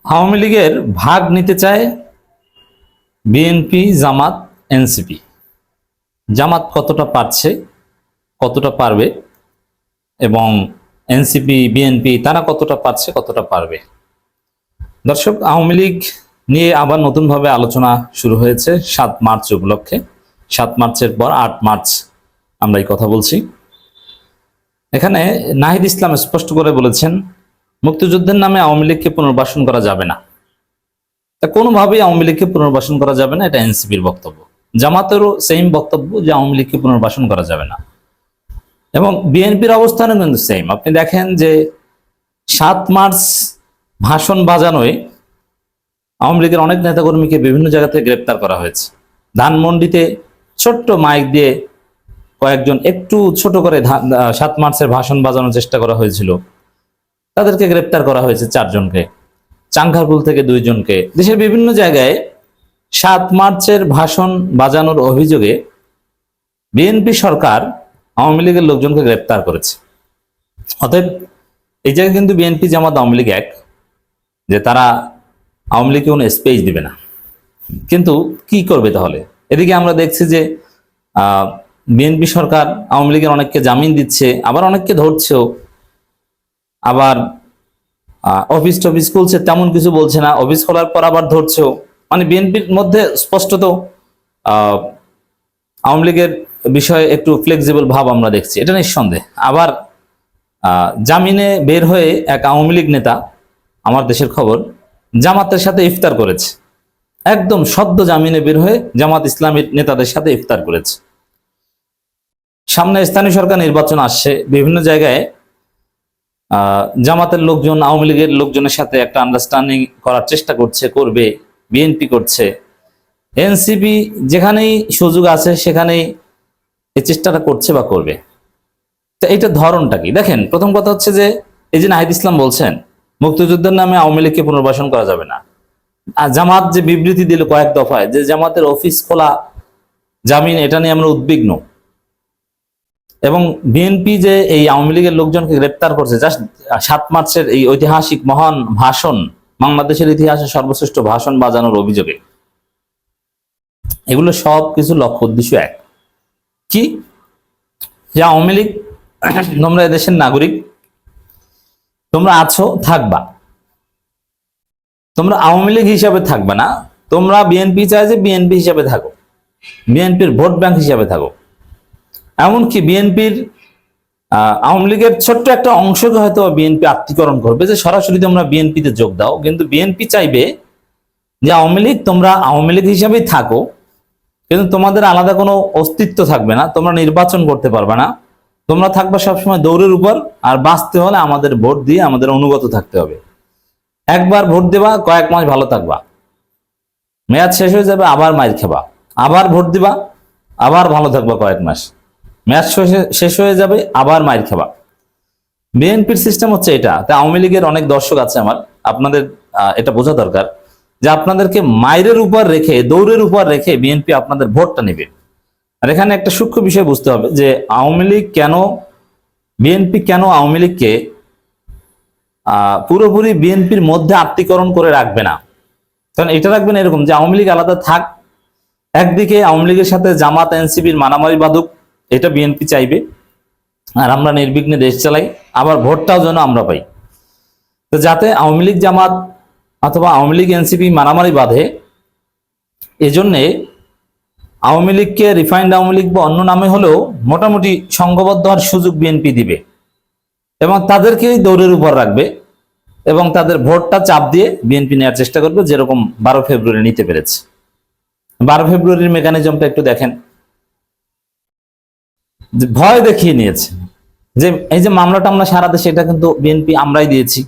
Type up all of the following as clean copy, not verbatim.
আওয়ামী লীগের ভাগ নিতে চায় বিএনপি, জামাত, এনসিপি। জামাত কতটা পারছে, কতটা পারবে, এবং এনসিপি, বিএনপি তারা কতটা পারছে, কতটা পারবে। দর্শক, আওয়ামী লীগ নিয়ে আবার নতুনভাবে আলোচনা শুরু হয়েছে ৭ মার্চ উপলক্ষে। ৭ মার্চের পর ৮ মার্চ আমরা এই কথা বলছি। এখানে নাহিদ ইসলাম স্পষ্ট করে বলেছেন, মুক্তিযুদ্ধের নামে আওয়ামী লীগকে পুনর্বাসন করা যাবে না। তা কোনোভাবেই আওয়ামী লীগকে পুনর্বাসন করা যাবে না, এটা এনসিপির বক্তব্য। জামাতেরও সেম বক্তব্য যে আওয়ামী লীগকে পুনর্বাসন করা যাবে না, এবং বিএনপির অবস্থানও কিন্তু সেম। আপনি দেখেন যে ৭ মার্চ ভাষণ বাজানোয় আওয়ামী লীগের অনেক নেতাকর্মীকে বিভিন্ন জায়গা থেকে গ্রেপ্তার করা হয়েছে। ধানমন্ডিতে ছোট্ট মাইক দিয়ে কয়েকজন একটু ছোট করে ৭ মার্চের ভাষণ বাজানোর চেষ্টা করা হয়েছিল, তাদেরকে গ্রেপ্তার করা হয়েছে ৪ জনকে। চাঙ্গারপুল থেকে 2 জনকে। দেশের বিভিন্ন জায়গায় ৭ মার্চের ভাষণ বাজানোর অভিযোগে বিএনপি সরকার আওয়ামী লীগের লোকজনকে গ্রেপ্তার করেছে। অতএব এই জায়গায় কিন্তু বিএনপি, জামাত, আওয়ামী লীগ এক, যে তারা আওয়ামী লীগকে কোনো স্পেস দিবে না। কিন্তু কি করবে তাহলে? এদিকে আমরা দেখছি যে বিএনপি সরকার আওয়ামী লীগের অনেককে জামিন দিচ্ছে, আবার অনেককে ধরছেও, আবার অফিস টফিস খুলছে, তেমন কিছু বলছে না, অফিস খোলার পর আবার ধরছেও। মানে বিএনপির মধ্যে স্পষ্টত আওয়ামী লীগের বিষয়ে একটু ফ্লেক্সিবল ভাব আমরা দেখছি, এটা নিঃসন্দেহ। আবার জামিনে বের হয়ে এক আওয়ামী লীগ নেতা, আমার দেশের খবর, জামাতের সাথে ইফতার করেছে। একদম সদ্য জামিনে বের হয়ে জামাত ইসলামীর নেতাদের সাথে ইফতার করেছে। সামনে স্থানীয় সরকার নির্বাচন আসছে, বিভিন্ন জায়গায় জামাতের লোকজন আওয়ামী লীগের লোকজনের সাথে একটা আন্ডারস্ট্যান্ডিং করার চেষ্টা করবে, বিএনপি করছে, এনসিপি যেখানেই সুযোগ আছে সেখানেই এই চেষ্টাটা করছে বা করবে। তো এইটা ধরনটা কি দেখেন। প্রথম কথা হচ্ছে যে এই যে নাহিদ ইসলাম বলছেন মুক্তিযুদ্ধের নামে আওয়ামী লীগকে পুনর্বাসন করা যাবে না, আর জামাত যে বিবৃতি দিল কয়েক দফায় যে জামাতের অফিস খোলা, জামিন, এটা নিয়ে আমরা উদ্বিগ্ন, এবং বিএনপি যে এই আওয়ামী লীগের লোকজনকে গ্রেপ্তার করছে জাস্ট ৭ মার্চের এই ঐতিহাসিক মহান ভাষণ, বাংলাদেশের ইতিহাসে সর্বশ্রেষ্ঠ ভাষণ বাজানোর অভিযোগে, এগুলো সব কিছু লক্ষ্য উদ্দেশ্য এক। কি? যে আওয়ামী লীগ, তোমরা এদেশের নাগরিক, তোমরা আছো, থাকবা, তোমরা আওয়ামী লীগ হিসাবে থাকবে না, তোমরা বিএনপি চায় যে বিএনপি হিসাবে থাকো, বিএনপির ভোট ব্যাংক হিসাবে থাকো। এমনকি বিএনপির আওয়ামী লীগের ছোট্ট একটা অংশকে হয়তো বিএনপি আত্মীকরণ করবে, যে সরাসরি তোমরা বিএনপিতে যোগ দাও, কিন্তু বিএনপি চাইবে যে আওয়ামী লীগ, তোমরা আওয়ামী লীগ হিসাবেই থাকো, কিন্তু তোমাদের আলাদা কোনো অস্তিত্ব থাকবে না, তোমরা নির্বাচন করতে পারবে না, তোমরা থাকবে সবসময় দৌড়ের উপর, আর বাঁচতে হলে আমাদের ভোট দিয়ে আমাদের অনুগত থাকতে হবে। একবার ভোট দেবা, কয়েক মাস ভালো থাকবা, মেয়াদ শেষ হয়ে যাবে, আবার মাইর খাবা, আবার ভোট দিবা, আবার ভালো থাকবা কয়েক মাস, মেয়াদ শেষ হয়ে যাবে, আবার মাইর খাবা। বিএনপির সিস্টেম হচ্ছে এটা। তাই আওয়ামী লীগের অনেক দর্শক আছে আমার, আপনাদের এটা বোঝা দরকার যে আপনাদেরকে মাইরের উপর রেখে, দৌড়ের উপর রেখে বিএনপি আপনাদের ভোটটা নেবে। আর এখানে একটা সূক্ষ্ম বিষয় বুঝতে হবে যে আওয়ামী লীগ কেন, বিএনপি কেন আওয়ামী লীগকে পুরোপুরি বিএনপির মধ্যে আত্মীকরণ করে রাখবে না। কারণ এটা রাখবেন এরকম যে আওয়ামী লীগ আলাদা থাক, একদিকে আওয়ামী লীগের সাথে জামাত, এনসিপির মারামারি বাঁধুক, এটা বিএনপি চাইবে, আর আমরা নির্বিঘ্নে দেশ চালাই, আবার ভোটটাও যেন আমরা পাই। তো যাতে আওয়ামী লীগ, জামাত অথবা আওয়ামী লীগ, এনসিপি মারামারি বাঁধে, এজন্যে আওয়ামী লীগকে রিফাইন্ড আওয়ামী লীগ বা অন্য নামে হলেও মোটামুটি সংঘবদ্ধ হওয়ার সুযোগ বিএনপি দিবে, এবং তাদেরকেই দৌড়ের উপর রাখবে, এবং তাদের ভোটটা চাপ দিয়ে বিএনপি নেওয়ার চেষ্টা করবে, যেরকম 12 ফেব্রুয়ারি নিতে পেরেছে। 12 ফেব্রুয়ারির মেকানিজমটা একটু দেখেন, ভয় দেখিয়ে নিয়েছে যে এই যে মামলা টামলা সারা দেশে, এটা কিন্তু বিএনপি আমরাই দিয়েছি,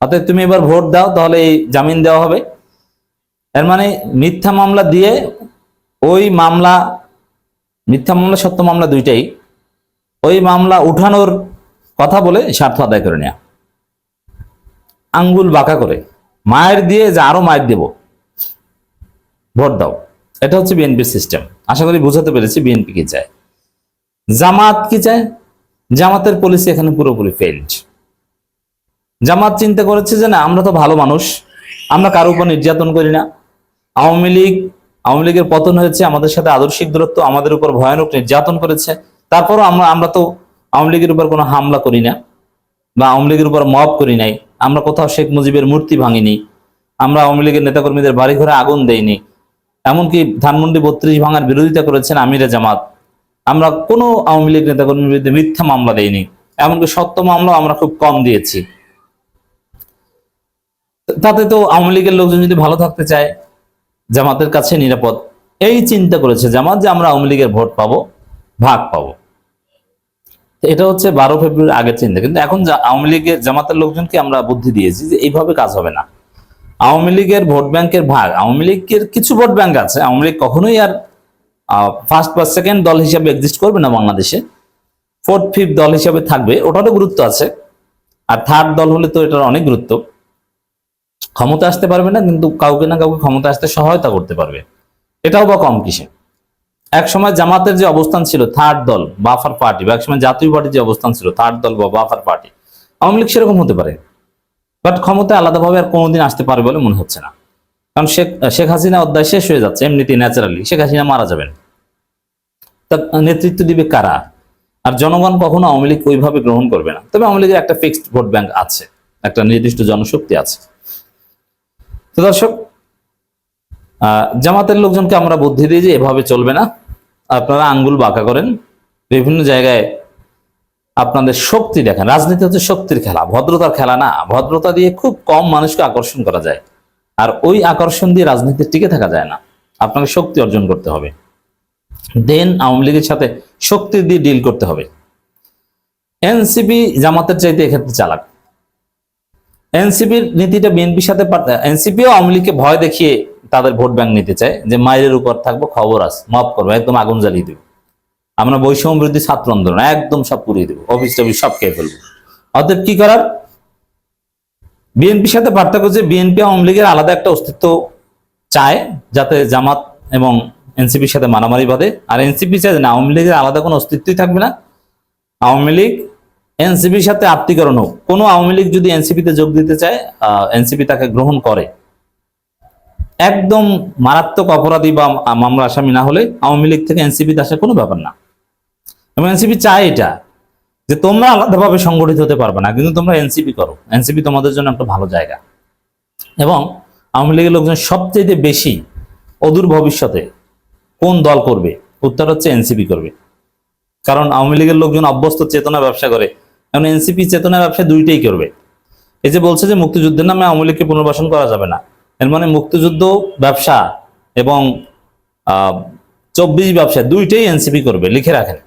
অতএব তুমি এবার ভোট দাও, তাহলে এই জামিন দেওয়া হবে। এর মানে মিথ্যা মামলা দিয়ে, ওই মামলা, মিথ্যা মামলা সত্য মামলা দুইটাই, ওই মামলা উঠানোর কথা বলে স্বার্থ আদায় করে নেয়া, আঙ্গুল বাঁকা করে মায়ের দিয়ে যে আরো মায়ের দেব, ভোট দাও। এটা হচ্ছে বিএনপির সিস্টেম। আশা করি বুঝাতে পেরেছি বিএনপি কি চায়। জামাত কি চায়? জামাতের পলিসি এখানে পুরোপুরি ফেইলড। জামাত চিন্তা করেছে যে না, আমরা তো ভালো মানুষ, আমরা কারো উপর নির্যাতন করি না। আওয়ামী লীগের পতন হয়েছে, আমাদের সাথে আদর্শিক দূরত্ব, আমাদের উপর ভয়ানক নির্যাতন করেছে, তারপরও আমরা তো আওয়ামী লীগের উপর কোনো হামলা করি না বা আওয়ামী লীগের উপর মব করি নাই। আমরা কোথাও শেখ মুজিবের মূর্তি ভাঙিনি, আমরা আওয়ামী লীগের নেতাকর্মীদের বাড়ি ঘরে আগুন দেইনি, এমনকি ধানমন্ডি 32 ভাঙার বিরোধিতা করেছেন আমিরে জামাত। আমরা কোনো আওয়ামী লীগ নেতাকর্মীর বিরুদ্ধে মিথ্যা মামলা দেইনি, এমনকি সত্য মামলাও আমরা খুব কম দিয়েছি। তাতে তো আওয়ামী লীগের লোকজন যদি ভালো থাকতে চায়, জামাতের কাছে নিরাপদ, এই চিন্তা করেছে জামাত যে আমরা আওয়ামী লীগের ভোট পাবো, ভাগ পাবো। এটা হচ্ছে 12 ফেব্রুয়ারি আগের চিন্তা। কিন্তু এখন আওয়ামী লীগের জামাতের লোকজনকে আমরা বুদ্ধি দিয়েছি যে এইভাবে কাজ হবে না। আওয়ামী লীগের ভোট ব্যাংকের ভাগ, আওয়ামী লীগের কিছু ভোট ব্যাংক আছে, আওয়ামী লীগ কখনোই আর ফার্স্ট বা সেকেন্ড দল হিসাবে এক্সিস্ট করবে না বাংলাদেশে, ফোর্থ ফিফথ দল হিসাবে থাকবে, ওটারও গুরুত্ব আছে। আর থার্ড দল হলে তো এটার অনেক গুরুত্ব। ক্ষমতা আসতে পারবে না, কিন্তু কাউকে না কাউকে ক্ষমতা আসতে সহায়তা করতে পারবে, এটাও বা কম কিসে। এক সময় জামাতের যে অবস্থান ছিল থার্ড দল বাফার পার্টি, বা একসময় জাতীয় পার্টির যে অবস্থান ছিল থার্ড দল বা বাফার পার্টি, আওয়ামী লীগ সেরকম হতে পারে, বাট ক্ষমতায় আলাদাভাবে আর কোনোদিন আসতে পারবে বলে মনে হচ্ছে না। কারণ শেখ হাসিনা অধ্যায় শেষ হয়ে যাচ্ছে এমনিতেই, ন্যাচারালি শেখ হাসিনা মারা যাবেন। তা নেতৃত্ব দিবে কারা? আর জনগণ কখনো আওয়ামী লীগ ওইভাবে গ্রহণ করবে না। তবে আওয়ামী লীগের একটা ফিক্সড ভোট ব্যাংক আছে, একটা নির্দিষ্ট জনশক্তি আছে। তো দর্শক, জামাতের লোকজনকে আমরা বুদ্ধি দিই যে এভাবে চলবে না, আপনারা আঙ্গুল বাঁকা করেন, বিভিন্ন জায়গায় আপনাদের শক্তি দেখেন। রাজনীতি হচ্ছে শক্তির খেলা, ভদ্রতার খেলা না। ভদ্রতা দিয়ে খুব কম মানুষকে আকর্ষণ করা যায়, আর ওই আকর্ষণ দিয়ে রাজনীতি টিকে থাকা যায় না। আপনাকে শক্তি অর্জন করতে হবে, দেন আওয়ামী লীগের সাথে শক্তি দিয়ে ডিল করতে হবে। এনসিপি জামাতের চাইতে এক্ষেত্রে চালাক। এনসিপির নীতিটা বিএনপির সাথে, এনসিপিও আওয়ামী লীগকে ভয় দেখিয়ে তাদের ভোট ব্যাংক নিতে চায়, যে মাইরের উপর থাকবো, খবর আছে, মাফ করবো, একদম আগুন জ্বালিয়ে দেবো, আমরা বৈষম্য বিরোধী ছাত্র আন্দোলন একদম সব পুড়িয়ে দেবো, অফিস টফিস সব খেয়ে ফেলবো। অতএব কি করার? বিএনপির সাথে পার্থক্য যে বিএনপি আওয়ামী লীগের আলাদা একটা অস্তিত্ব চায়, যাতে জামাত এবং এনসিপির সাথে মারামারি বাঁধে। আর এনসিপি চায় না আওয়ামী লীগের আলাদা কোনো অস্তিত্বই থাকবে না, আওয়ামী লীগ এনসিপির সাথে আত্মীকরণ হোক। কোনো আওয়ামী লীগ যদি এনসিপিতে যোগ দিতে চায়, এনসিপি তাকে গ্রহণ করে, একদম মারাত্মক অপরাধী বা মামলা আসামি না হলে আওয়ামী লীগ থেকে এনসিপিতে আসার কোনো ব্যাপার না। এবং এনসিপি চায় এটা, যে তোমরা আলাদাভাবে সংগঠিত হতে পারবে না, কিন্তু তোমরা এনসিপি করো, এনসিপি তোমাদের জন্য একটা ভালো জায়গা। এবং আওয়ামী লীগের লোকজন সবচেয়ে বেশি অদূর ভবিষ্যতে কোন দল করবে? উত্তর হচ্ছে এনসিপি করবে। কারণ আওয়ামী লীগের লোকজন অভ্যস্ত চেতনা ব্যবসা করে, এখন এনসিপি চেতনা ব্যবসা দুইটাই করবে। এই যে বলছে যে মুক্তিযুদ্ধের নামে আওয়ামী লীগকে পুনর্বাসন করা যাবে না, এর মানে মুক্তিযুদ্ধ ব্যবসা এবং 24 ব্যবসা দুইটাই এনসিপি করবে, লিখে রাখেন।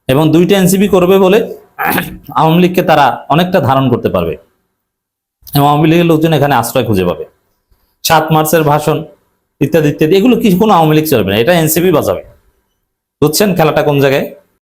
এবং দুইটা এনসিপি করবে বলে আওয়ামী লীগকে তারা অনেকটা ধারণ করতে পারবে, এবং আওয়ামী লীগের লোকজন এখানে আশ্রয় খুঁজে পাবে। 7 মার্চের ভাষণ ইত্যাদি ইত্যাদি, এগুলো কি কোনো আওয়ামী লীগ চলবে না, এটা এনসিপি বাজাবে। বুঝছেন খেলাটা কোন জায়গায়?